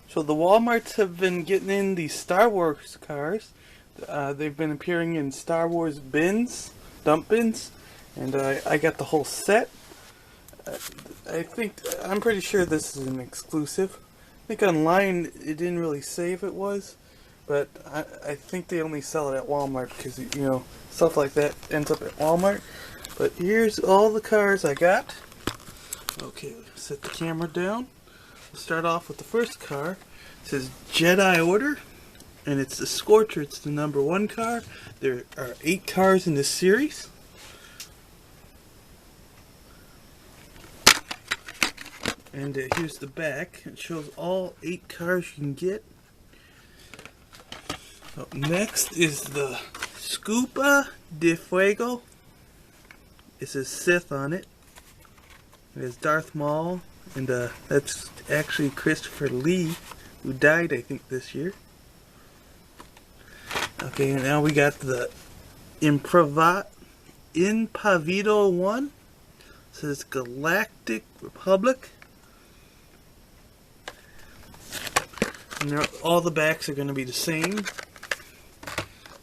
So the Walmarts have been getting in these Star Wars cars. They've been appearing in Star Wars bins, dump bins, and I got the whole set. I'm pretty sure this is an exclusive. I think online it didn't really say if it was, but I think they only sell it at Walmart because, you know, stuff like that ends up at Walmart. But here's all the cars I got. Okay, set the camera down. We'll start off with the first car. It says Jedi Order, and it's the Scorcher. It's the #1 car. There are 8 cars in this series. And here's the back. It shows all 8 cars you can get. Up next is the Scoopa Di Fuego. It says Sith on it. It has Darth Maul, and that's actually Christopher Lee, who died, I think, this year. Okay, and now we got the Impavido 1. It says Galactic Republic. And all the backs are going to be the same.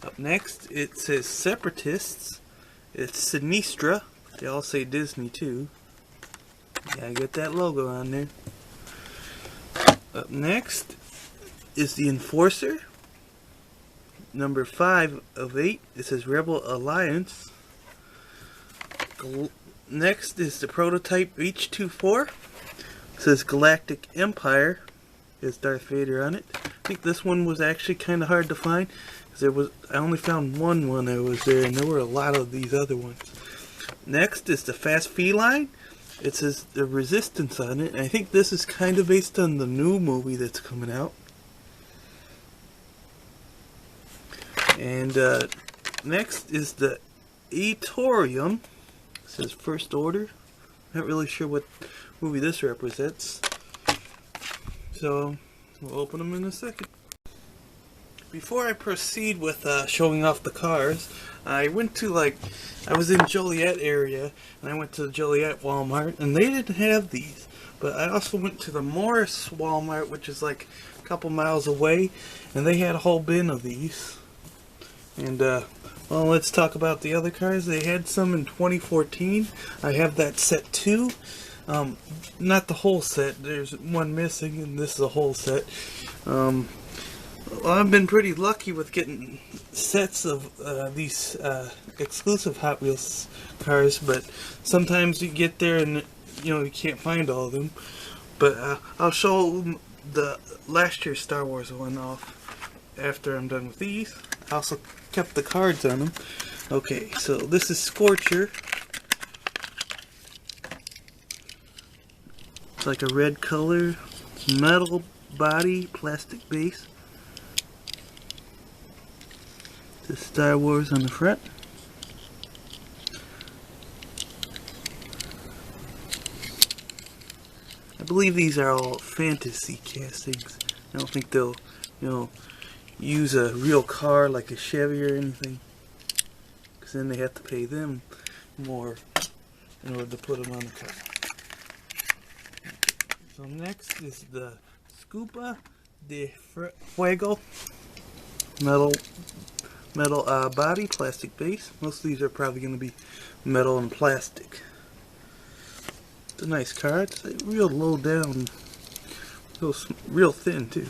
Up next, it says Separatists. It's Sinistra. They all say Disney too. Gotta get that logo on there. Up next is the Enforcer. #5 of 8. It says Rebel Alliance. Next is the Prototype H-24. It says Galactic Empire. There's Darth Vader on it. I think this one was actually kind of hard to find, because I only found one when I was there, and there were a lot of these other ones. Next is the Fast Felion. It says the Resistance on it. And I think this is kind of based on the new movie that's coming out. And next is the Ettorium. It says First Order. Not really sure what movie this represents. So we'll open them in a second. Before I proceed with showing off the cars, I went to I was in Joliet area, and I went to the Joliet Walmart, and they didn't have these. But I also went to the Morris Walmart, which is like a couple miles away, and they had a whole bin of these. And well, let's talk about the other cars. They had some in 2014. I have that set too. Not the whole set. There's one missing, and this is a whole set. Well, I've been pretty lucky with getting sets of these exclusive Hot Wheels cars, but sometimes you get there and you can't find all of them. But I'll show the last year's Star Wars one off after I'm done with these. I also kept the cards on them. Okay, so this is Scorcher. It's like a red color, metal body, plastic base. The Star Wars on the front. I believe these are all fantasy castings. I don't think they'll, use a real car like a Chevy or anything, because then they have to pay them more in order to put them on the car. So next is the Scoopa Di Fuego. Metal body, plastic base. Most of these are probably going to be metal and plastic. It's a nice car. It's real low down, real thin too.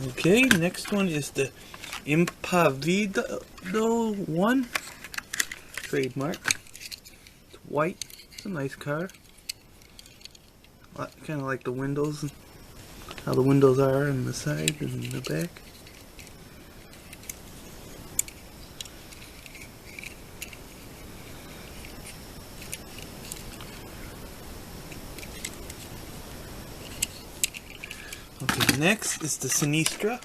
Okay, next one is the Impavido 1 trademark. It's white. It's a nice car. Kind of like the windows, how the windows are on the side and in the back. Okay, next is the Sinistra.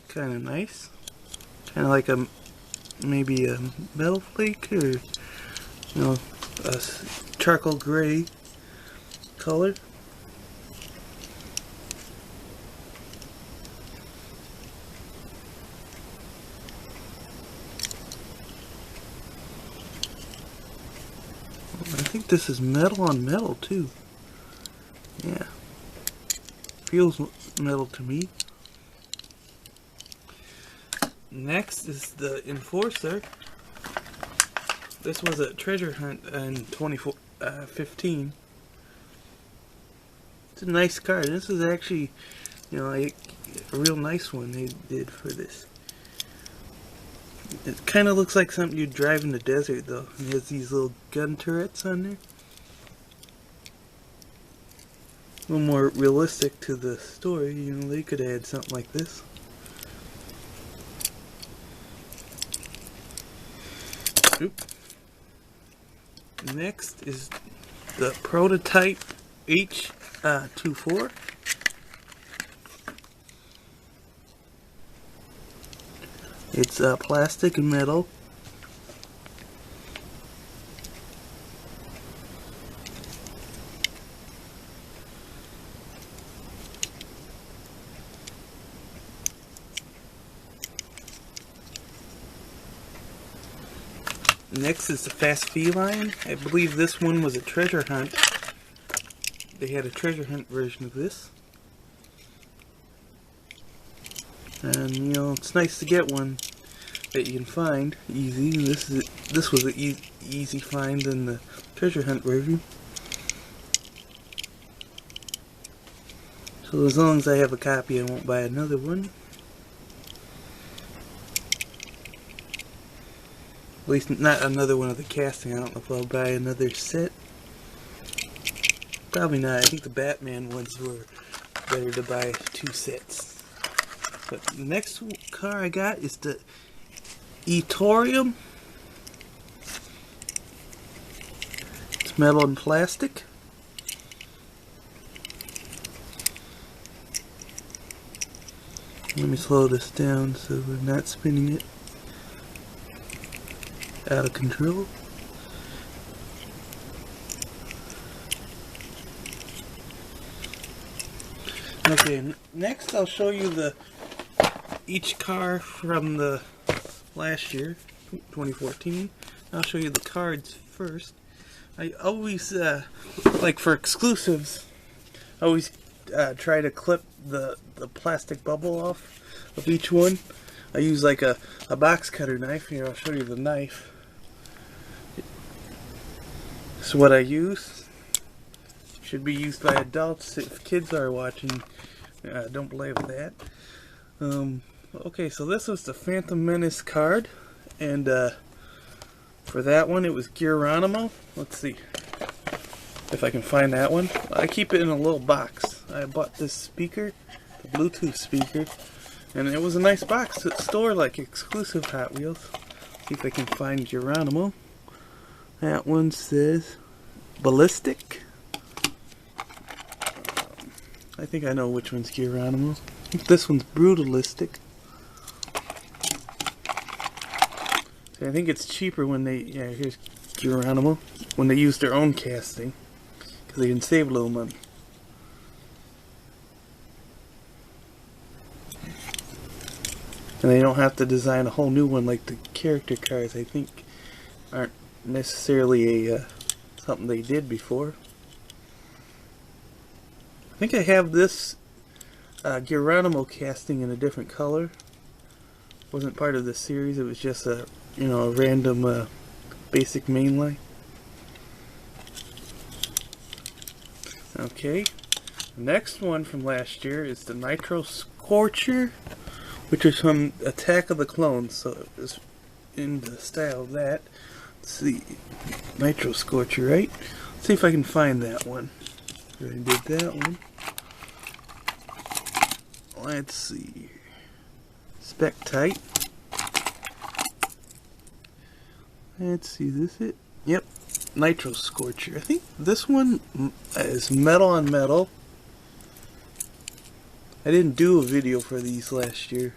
Kind of nice. Kind of like maybe a metal flake, or a charcoal gray color. think this is metal on metal too. Yeah. Feels metal to me. Next is the Enforcer. This was a treasure hunt in 2015. It's a nice card. This is actually, you know, a real nice one they did for this. It kind of looks like something you'd drive in the desert, though. It has these little gun turrets on there. A little more realistic to the story. You know, they could add something like this. Oop. Next is the Prototype H-24. It's plastic and metal. Next is the Fast Felion. I believe this one was a treasure hunt. They had a treasure hunt version of this. And you know, it's nice to get one that you can find easy. This was an easy find in the treasure hunt version. So as long as I have a copy, I won't buy another one. At least not another one of the casting. I don't know if I'll buy another set. Probably not. I think the Batman ones were better to buy 2 sets. But the next car I got is the Ettorium. It's metal and plastic. Let me slow this down so we're not spinning it out of control. Okay, next I'll show you each car from the last year, 2014. I'll show you the cards first. I always, like for exclusives, I always try to clip the plastic bubble off of each one. I use like a box cutter knife. Here, I'll show you the knife. This is what I use. Should be used by adults. If kids are watching, don't play with that. Okay, so this was the Phantom Menace card, and for that one it was Geronimo. Let's see if I can find that one. I keep it in a little box. I bought this speaker, the Bluetooth speaker, and it was a nice box at store, like exclusive Hot Wheels. See if I can find Geronimo. That one says Ballistic. I think I know which one's Geronimo. I think this one's Brutalistic. See, I think it's cheaper when they, yeah, here's Geronimo, when they use their own casting, because they can save a little money. And they don't have to design a whole new one like the character cards, I think, aren't necessarily a something they did before. I think I have this Geronimo casting in a different color. Wasn't part of the series. It was just a, you know, a random basic mainline. Okay, the next one from last year is the Nitro Scorcher, which is from Attack of the Clones, so it was in the style of that. Let's see, Nitro Scorcher, right? Let's see if I can find that one. I did that one. Let's see. Spec-Tite. Let's see, is this it? Yep. Nitro Scorcher. I think this one is metal on metal. I didn't do a video for these last year.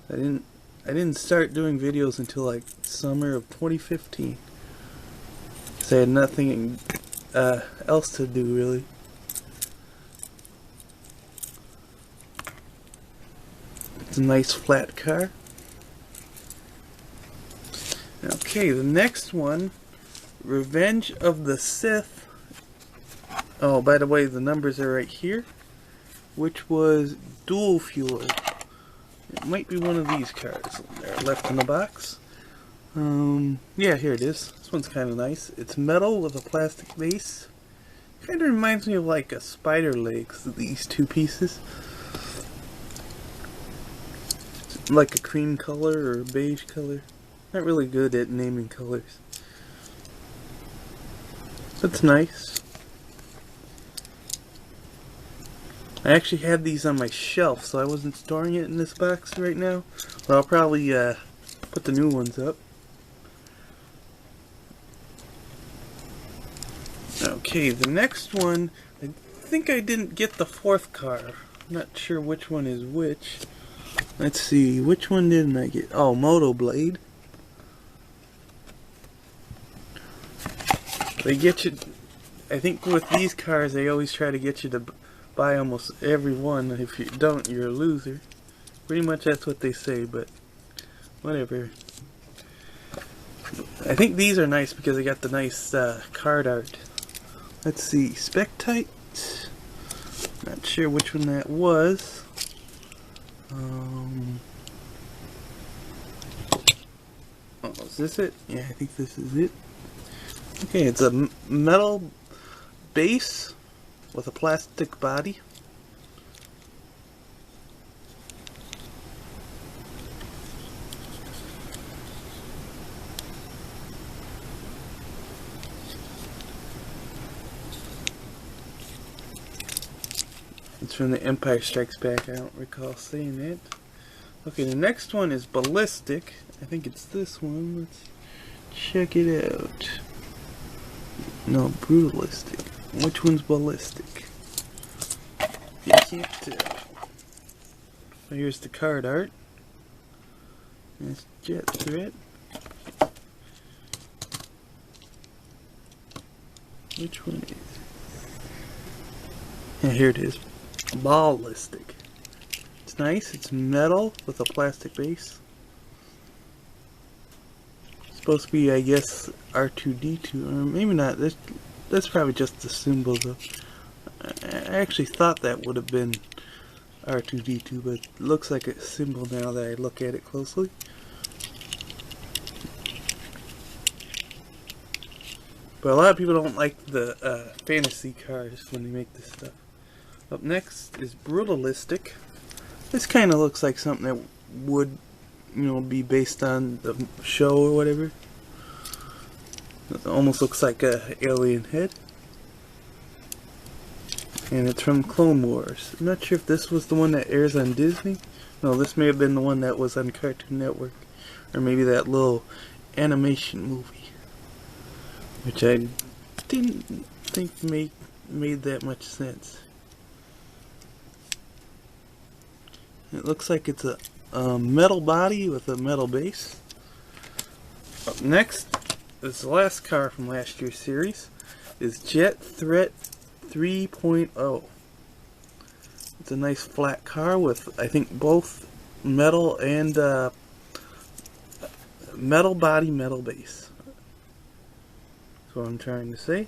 I didn't start doing videos until like summer of 2015. So I had nothing else to do really. It's a nice flat car. Okay, the next one Revenge of the Sith. Oh, by the way, the numbers are right here. Which was dual fuel. It might be one of these cars there left in the box. Yeah, here it is. This one's kind of nice. It's metal with a plastic base. Kind of reminds me of like a spider legs, these two pieces. It's like a cream color or a beige color. Not really good at naming colors. That's nice. I actually had these on my shelf, so I wasn't storing it in this box right now. But I'll probably put the new ones up. Okay, the next one, I think I didn't get the fourth car. I'm not sure which one is which. Let's see, which one didn't I get? Oh, Moto Blade. They get you, I think with these cars, they always try to get you to buy almost every one. If you don't, you're a loser. Pretty much that's what they say, but whatever. I think these are nice because they got the nice card art. Let's see, Spectite. Not sure which one that was. Oh, is this it? Yeah, I think this is it. Okay, it's a metal base with a plastic body. It's from the Empire Strikes Back. I don't recall saying that. Okay, the next one is Ballistic. I think it's this one. Let's check it out. No, Brutalistic. Which one's Ballistic? You can't tell. So here's the card art. It's Jet Threat. Which one is it? Yeah, here it is. Ballistic. It's nice. It's metal with a plastic base. It's supposed to be, I guess, R2D2, or maybe not. That's probably just the symbol, though. I actually thought that would have been R2D2, but it looks like a symbol now that I look at it closely. But a lot of people don't like the fantasy cars when they make this stuff. Up next is Brutalistic. This kind of looks like something that would, you know, be based on the show or whatever. It almost looks like a alien head. And it's from Clone Wars. I'm not sure if this was the one that airs on Disney. No, this may have been the one that was on Cartoon Network. Or maybe that little animation movie. Which I didn't think made that much sense. It looks like it's a metal body with a metal base. Up next is the last car from last year's series. Is Jet Threat 3.0. It's a nice flat car with, I think, both metal and metal body, metal base. That's what I'm trying to say.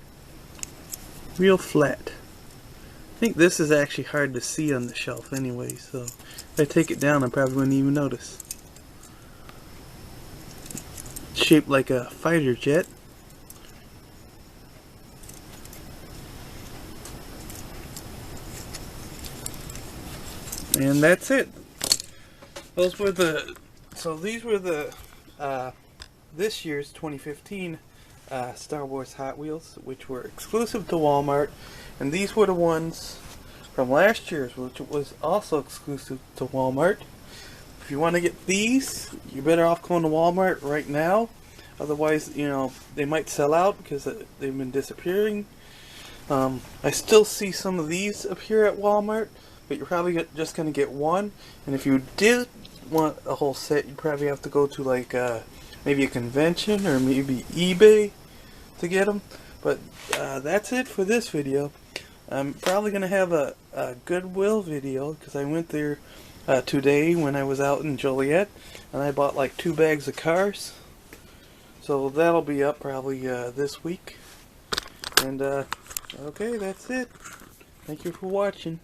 Real flat. I think this is actually hard to see on the shelf anyway, so if I take it down I probably wouldn't even notice. It's shaped like a fighter jet. And that's it. Those were the, so these were the this year's 2015 Star Wars Hot Wheels, which were exclusive to Walmart, and these were the ones from last year's, which was also exclusive to Walmart. If you want to get these, you're better off going to Walmart right now. Otherwise, you know, they might sell out because they've been disappearing. I still see some of these appear at Walmart, but you're probably just going to get one. And if you did want a whole set, you'd probably have to go to like maybe a convention or maybe eBay to get them. But that's it for this video. I'm probably going to have a Goodwill video because I went there today when I was out in Joliet, and I bought like 2 bags of cars. So that'll be up probably this week. And okay, that's it. Thank you for watching.